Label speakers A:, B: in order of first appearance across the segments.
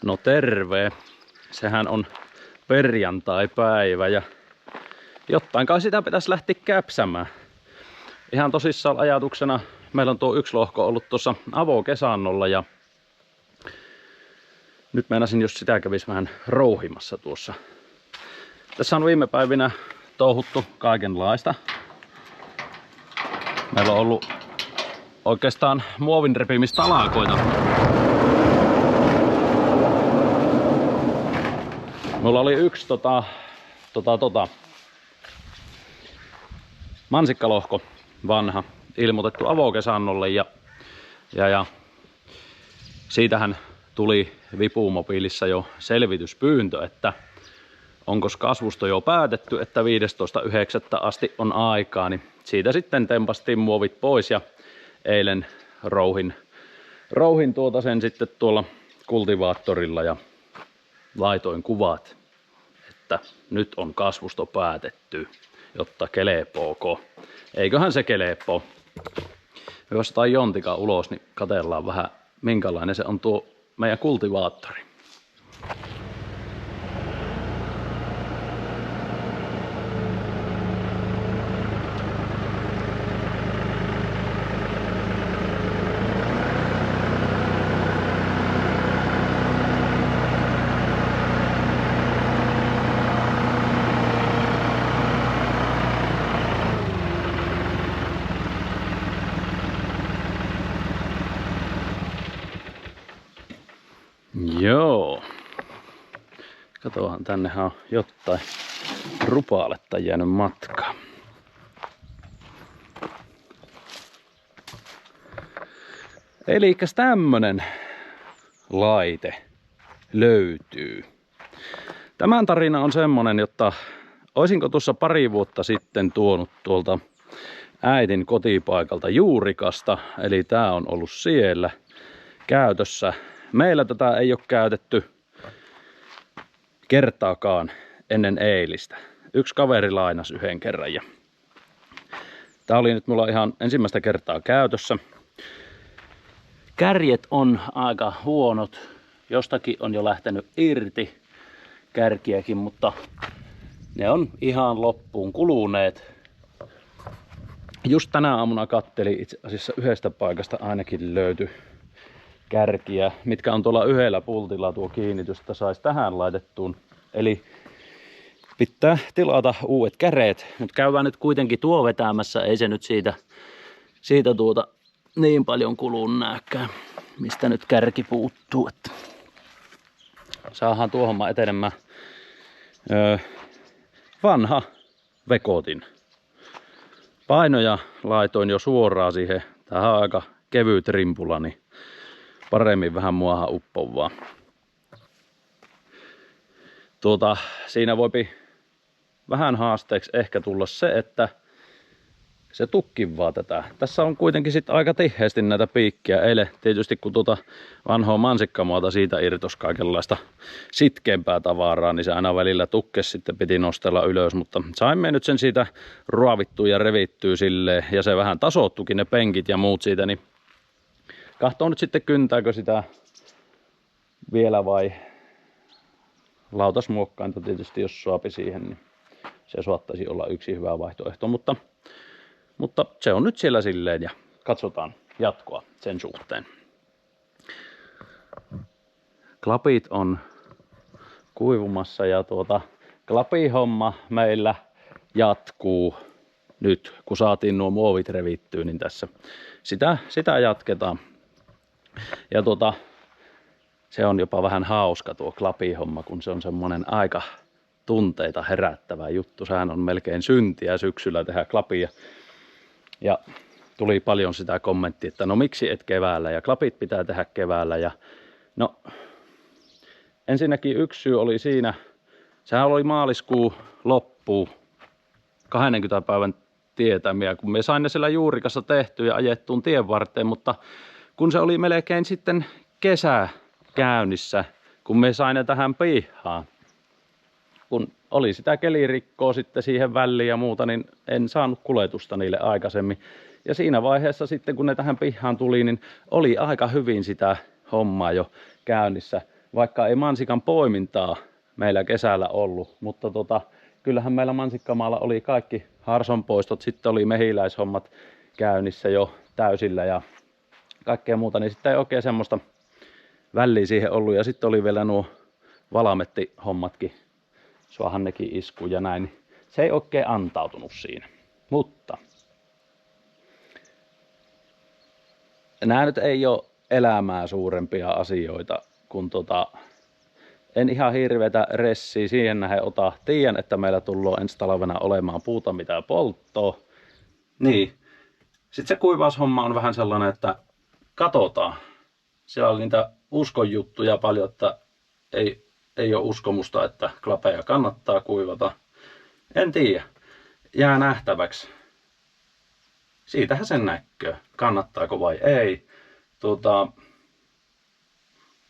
A: No terve. Sehän on perjantai-päivä ja jottain kai sitä pitäisi lähteä käpsämään. Ihan tosissaan ajatuksena meillä on tuo yksi lohko ollut tuossa avokesannolla ja nyt meinasin, jos sitä kävisi vähän rouhimassa tuossa. Tässä on viime päivinä touhuttu kaikenlaista. Meillä on ollut oikeastaan muovin repimistalakoita. Mulla oli yksi mansikkalohko vanha ilmoitettu avokesannolle ja siitähän tuli Vipumobiilissa jo selvityspyyntö, että onko kasvusto jo päätetty, että 15.9. asti on aikaa, niin siitä sitten tempastiin muovit pois ja eilen rouhin sen sitten tuolla kultivaattorilla ja laitoin kuvat, että nyt on kasvusto päätetty, jotta kelepooko. Eiköhän se kelepoo. Jos otetaan jontika ulos, niin katsellaan vähän minkälainen se on tuo meidän kultivaattori. Joo. Katohan, tännehän on jotain rupaaletta jäänyt matkaan. Elikkäs tämmönen laite löytyy. Tämän tarina on semmonen, jotta olisinko tuossa pari vuotta sitten tuonut tuolta äitin kotipaikalta Juurikasta. Eli tää on ollut siellä käytössä. Meillä tätä ei ole käytetty kertaakaan ennen eilistä. Yksi kaveri lainasi yhden kerran ja tää oli nyt mulla ihan ensimmäistä kertaa käytössä. Kärjet on aika huonot. Jostakin on jo lähtenyt irti kärkiäkin, mutta ne on ihan loppuun kuluneet. Just tänä aamuna kattelin, itse asiassa yhdestä paikasta ainakin löytyi kärkiä, mitkä on tuolla yhdellä pultilla tuo kiinnitys, että saisi tähän laitettuun. Eli pitää tilata uudet käreet. Mutta käydään nyt kuitenkin tuo vetämässä, ei se nyt siitä niin paljon kulun nääkään, mistä nyt kärki puuttuu. Että saadaan tuo homma etenemään. Vanha vekotin. Painoja laitoin jo suoraan siihen. Tähän on aika kevyt rimpula, niin paremmin vähän muahan uppovaa. Siinä voipi vähän haasteeksi ehkä tulla se, että se tukkivaa tätä. Tässä on kuitenkin sitten aika tiheästi näitä piikkiä. Eilen tietysti kun vanhoa mansikkamuota siitä irtos kaikenlaista sitkeämpää tavaraa, niin se aina välillä tukkesi, sitten piti nostella ylös. Mutta saimme nyt sen siitä ruovittua ja revittyä silleen, ja se vähän tasoittukin ne penkit ja muut siitä, niin kahtoo nyt sitten kyntääkö sitä vielä vai lautasmuokkainta tietysti, jos suopi siihen, niin se saattaisi olla yksi hyvä vaihtoehto. Mutta se on nyt siellä silleen ja katsotaan jatkoa sen suhteen. Klapit on kuivumassa ja klapihomma meillä jatkuu nyt, kun saatiin nuo muovit revittyä, niin tässä sitä jatketaan. Ja se on jopa vähän hauska tuo klapihomma, kun se on semmonen aika tunteita herättävä juttu. Sehän on melkein syntiä syksyllä tehdä klapia. Ja tuli paljon sitä kommenttia, että no miksi et keväällä ja klapit pitää tehdä keväällä. Ja no ensinnäkin yksi syy oli siinä, sehän oli maaliskuun loppuun 20 päivän tietämiä, kun me sain ne siellä Juurikassa tehtyä ja ajettuun tien varteen, mutta kun se oli melkein sitten kesä käynnissä, kun me sain ne tähän pihaan, kun oli sitä kelirikkoa sitten siihen väliin ja muuta, niin en saanut kuljetusta niille aikaisemmin. Ja siinä vaiheessa sitten, kun ne tähän pihaan tuli, niin oli aika hyvin sitä hommaa jo käynnissä. vaikka ei mansikan poimintaa meillä kesällä ollut, mutta kyllähän meillä mansikkamaalla oli kaikki harsonpoistot, sitten oli mehiläishommat käynnissä jo täysillä ja kaikkea muuta, niin sitten ei oikein semmoista väliä siihen ollut. Ja sitten oli vielä nuo valamettihommatkin, suahan nekin isku ja näin, niin se ei oikein antautunut siinä. Mutta nämä nyt ei ole elämää suurempia asioita, kun en ihan hirveätä ressiä siihen nähden ota. Tiedän, että meillä tullaan ensi talvena olemaan puuta mitä polttoa. Niin. Sitten se kuivaushomma on vähän sellainen, että katsotaan. Siellä oli niitä uskonjuttuja paljon, että ei ole uskomusta, että klapeja kannattaa kuivata. En tiedä. Jää nähtäväksi. Siitähän sen näkee. Kannattaako vai ei.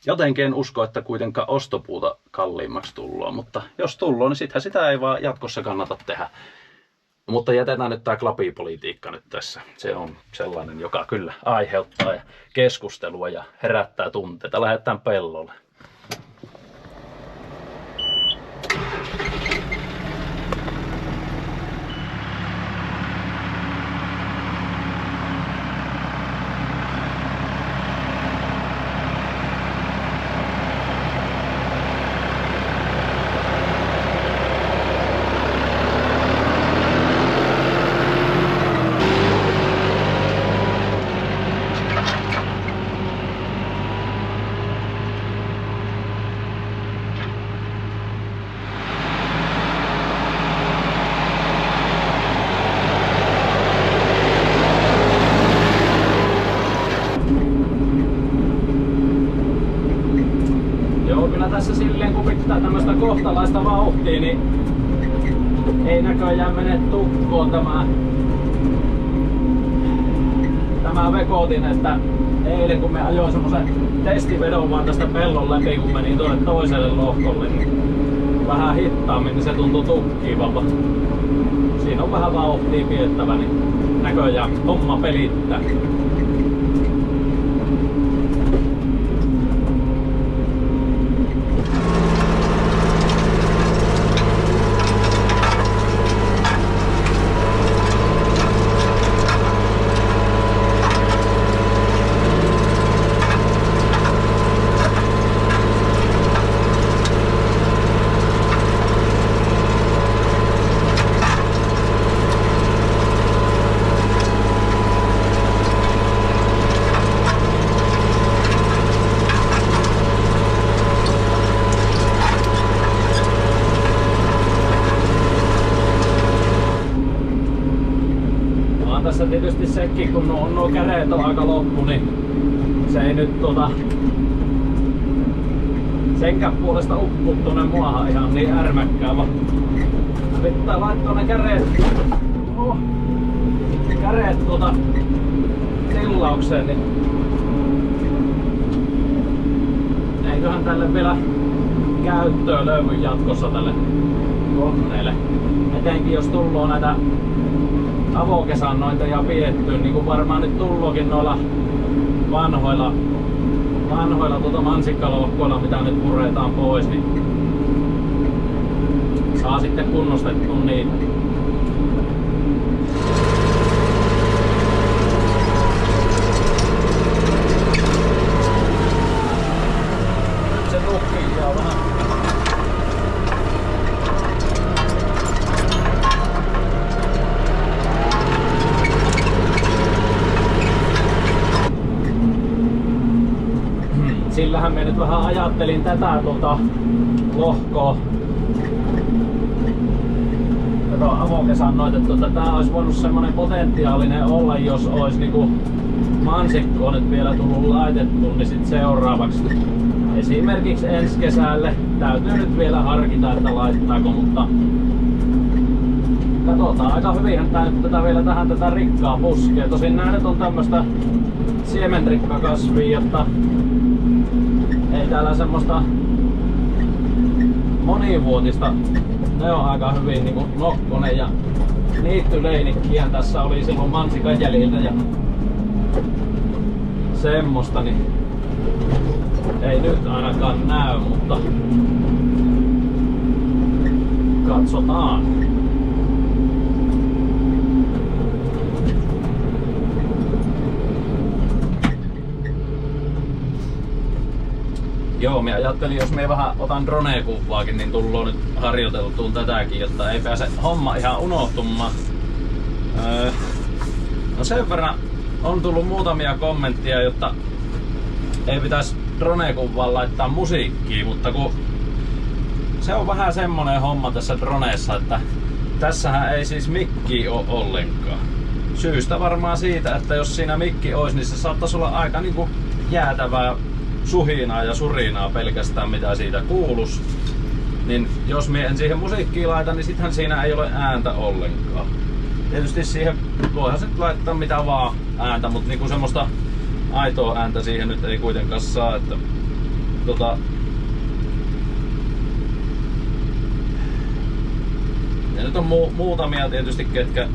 A: Jotenkin en usko, että kuitenkaan ostopuuta kalliimmaksi tullaan, mutta jos tullaan, niin sittenhän sitä ei vaan jatkossa kannata tehdä. Mutta jätetään nyt tää klapipolitiikka nyt tässä. Se on sellainen, joka kyllä aiheuttaa keskustelua ja herättää tunteita. Lähdetään pellolle. Tässä silleen kun pitää tämmöstä kohtalaista vauhtia, niin ei näköjään mene tukkoon tämä vekotin, että eilen kun me ajoin semmosen testivedon vaan tästä pellon läpi kun menin tuonne toiselle lohkolle, niin vähän hittaammin, niin se tuntui tukkivalta. Siinä on vähän vauhtia piettävä, niin näköjään homma pelittää. Tässä tietysti sekin, kun nuo kädet on aika loppu, niin se ei nyt senkään puolesta uppu tuonne muahan ihan niin ärmäkkää, vaan pitää laittaa ne kädet tillaukseen, niin eiköhän tälle vielä käyttöä löydy jatkossa tälle koneelle. Etenkin jos tulloo näitä avokesannointeja pidettyä, niin kuin varmaan nyt tullookin noilla vanhoilla mansikkalohkoilla, mitä nyt puretaan pois, niin saa sitten kunnostettua niitä. Nyt se tukkii on vähän. Sillähän me nyt vähän ajattelin tätä lohkoa, tätä avokesannoitettu, että tää olisi voinut semmonen potentiaalinen olla, jos olisi niinku mansikkoa nyt vielä tullut laitettu, niin sit seuraavaksi esimerkiksi ensi kesälle täytyy nyt vielä harkita, että laittaako, mutta katsotaan, aika hyvinhän tää nyt vielä tätä rikkaa puskee. Tosin nää nyt on tämmöstä siemenrikkakasvia, jotta ei täällä semmoista monivuotista, ne on aika hyvin niinku nokkonen ja niittyleinikkiä tässä oli silloin mansikan jäljiltä ja semmoista, niin Ei nyt ainakaan näy, mutta katsotaan. Joo, minä ajattelin, jos minä vähän otan drone-kuvaakin, niin tullaan nyt harjoiteltuun tätäkin, jotta ei pääse homma ihan unohtumaan. No sen verran on tullut muutamia kommentteja, jotta ei pitäisi drone-kuvaan laittaa musiikkia, mutta kun se on vähän semmonen homma tässä droneessa, että tässähän ei siis mikki ole ollenkaan. Syystä varmaan siitä, että jos siinä mikki olisi, niin se saattaisi olla aika niinku jäätävää suhinaa ja surinaa pelkästään mitä siitä kuulus. Niin jos minä en siihen musiikkiin laita, niin sittenhän siinä ei ole ääntä ollenkaan. Tietysti siihen voihan se laittaa mitä vaan ääntä, mutta niinku semmoista aitoa ääntä siihen nyt ei kuitenkaan saa. Että, ja nyt on muutamia tietysti, ketkä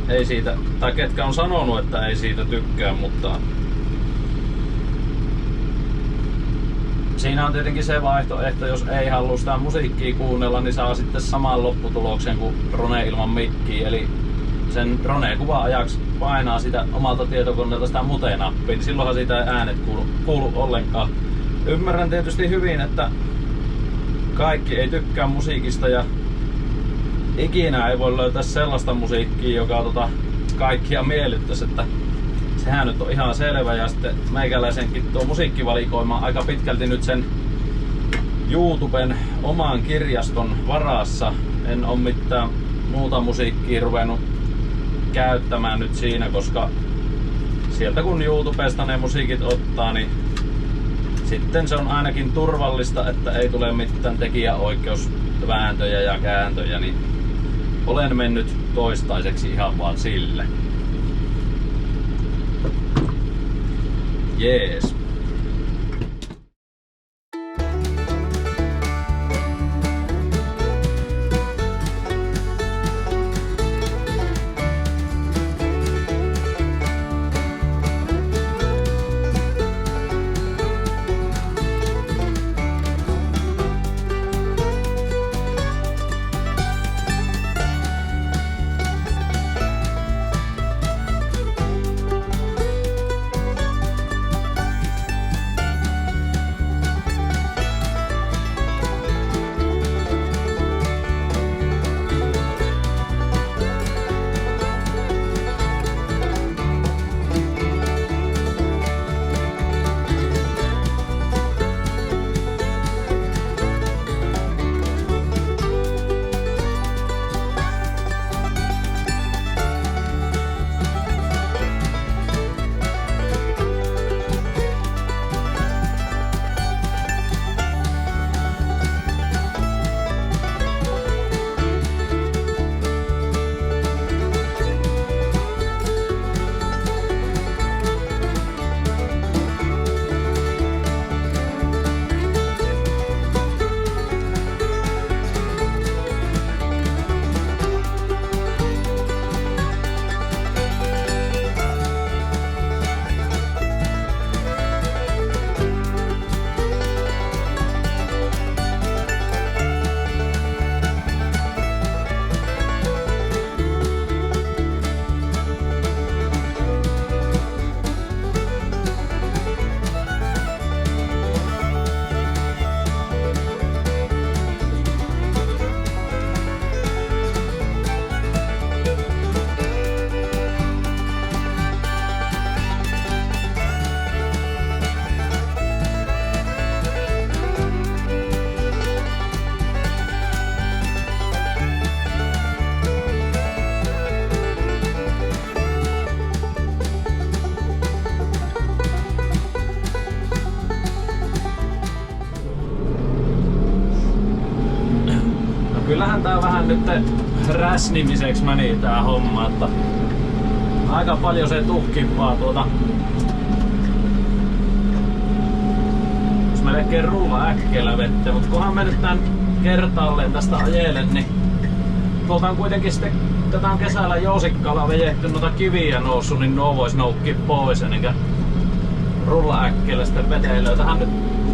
A: ei siitä, tai ketkä on sanonut, että ei siitä tykkää, mutta siinä on tietenkin se vaihtoehto, jos ei halua sitä musiikkia kuunnella, niin saa sitten saman lopputuloksen kuin drone ilman mikkiä. Eli sen drone-kuva-ajaksi painaa sitä omalta tietokoneelta sitä mute-nappia, niin silloinhan siitä ei äänet kuulu ollenkaan. Ymmärrän tietysti hyvin, että kaikki ei tykkää musiikista ja ikinä ei voi löytää sellaista musiikkia, joka kaikkia miellyttäisi, että sehän nyt on ihan selvä. Ja sitten meikäläisenkin tuo musiikkivalikoima aika pitkälti nyt sen YouTuben oman kirjaston varassa. En ole mitään muuta musiikkia ruvennut käyttämään nyt siinä, koska sieltä kun YouTubesta ne musiikit ottaa, niin sitten se on ainakin turvallista, että ei tule mitään tekijäoikeusvääntöjä ja kääntöjä, niin olen mennyt toistaiseksi ihan vaan sille. Jees. Kyllähän tää vähän nyt räsnimiseksi meni tää homma, että aika paljon se tuhkimpaa jos melkein ruuva äkkeellä vettä, mutta kunhan me nyt tän kertaalleen tästä ajelen, niin tuolta on kuitenkin sitten tätä on kesällä jousikkaalla vejehty noita kiviä noussut, niin nuo vois noukkia pois ennen rullaäkkeellä sitten vetelee. Tähän nyt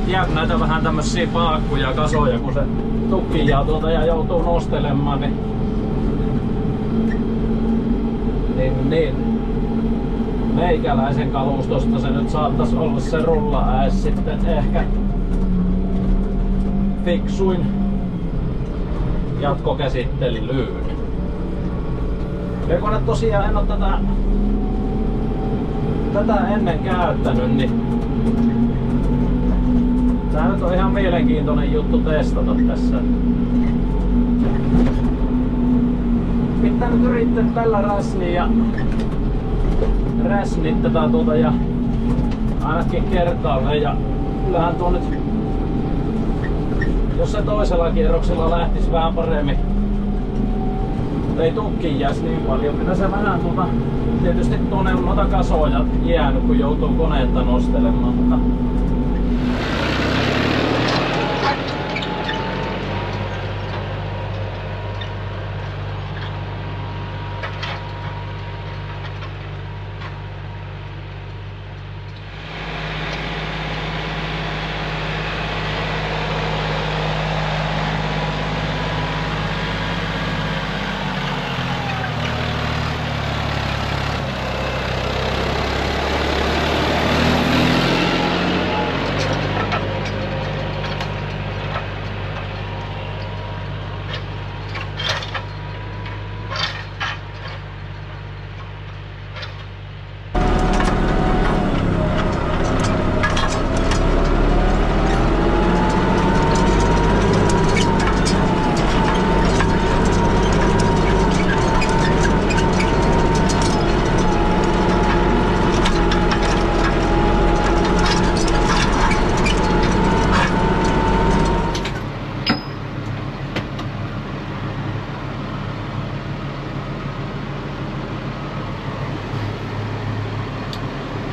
A: jää näitä vähän tämmösiä paakkuja, kasoja, kun se tukkijaa tuolta ja joutuu nostelemaan, niin meikäläisen kalustosta se nyt saattaisi olla se rullaäes sitten ehkä fiksuin jatkokäsittelyyn. Ja kun tosiaan en oo tätä ennen käyttänyt, niin tää nyt on ihan mielenkiintoinen juttu testata tässä. Pitää nyt yrittää tällä räsnit tätä ja ainakin kertaalleen, ja kyllähän tuo nyt, jos se toisella kierroksella lähtis vähän paremmin, ei tukkiin jäisi niin paljon. Kyllä se vähän tietysti tuonne on noita kasoja jäänyt, kun joutuu koneetta nostelemaan, mutta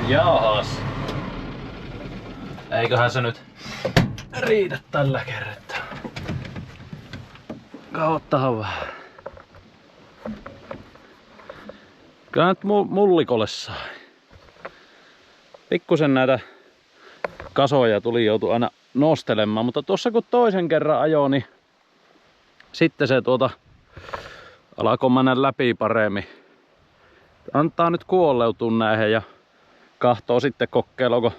A: jahas. Eiköhän se nyt riitä tällä kertaa. Kauttahan vähän. Kyllä nyt mullikolle sai. Pikkusen näitä kasoja joutu aina nostelemaan, mutta tuossa kun toisen kerran ajoi, niin sitten se alkoi mennä läpi paremmin. Antaa nyt kuolleutua näihin ja kahtoo sitten kokeiluko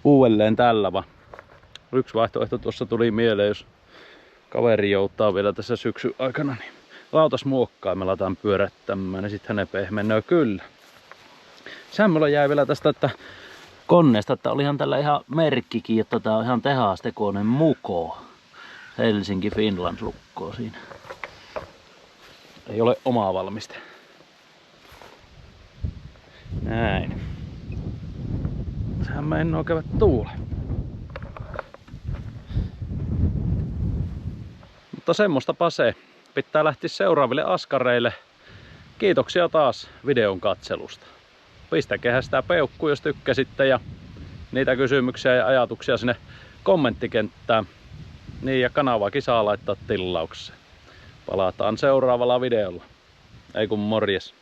A: uudelleen tällä vaan. Yksi vaihtoehto tuossa tuli mieleen, jos kaveri joutaa vielä tässä syksyn aikana, niin lautasmuokkaimella tämän pyörättämään, niin sitten hänen pehmenee kyllä. Sehän mulla jäi vielä tästä koneesta, että olihan tällä ihan merkkikin, että tää on ihan tehastekoinen Muko. Helsinki Finland lukkoo siinä. Ei ole omaa valmiste. Näin. Sehän mä en oo käydä tuuleen. Mutta semmoista pasee. Pitää lähteä seuraaville askareille. Kiitoksia taas videon katselusta. Pistäkää sitä peukkua, jos tykkäsitte, ja niitä kysymyksiä ja ajatuksia sinne kommenttikenttään. Niin, ja kanavaakin saa laittaa tilaukseen. Palataan seuraavalla videolla. Ei kun morjes.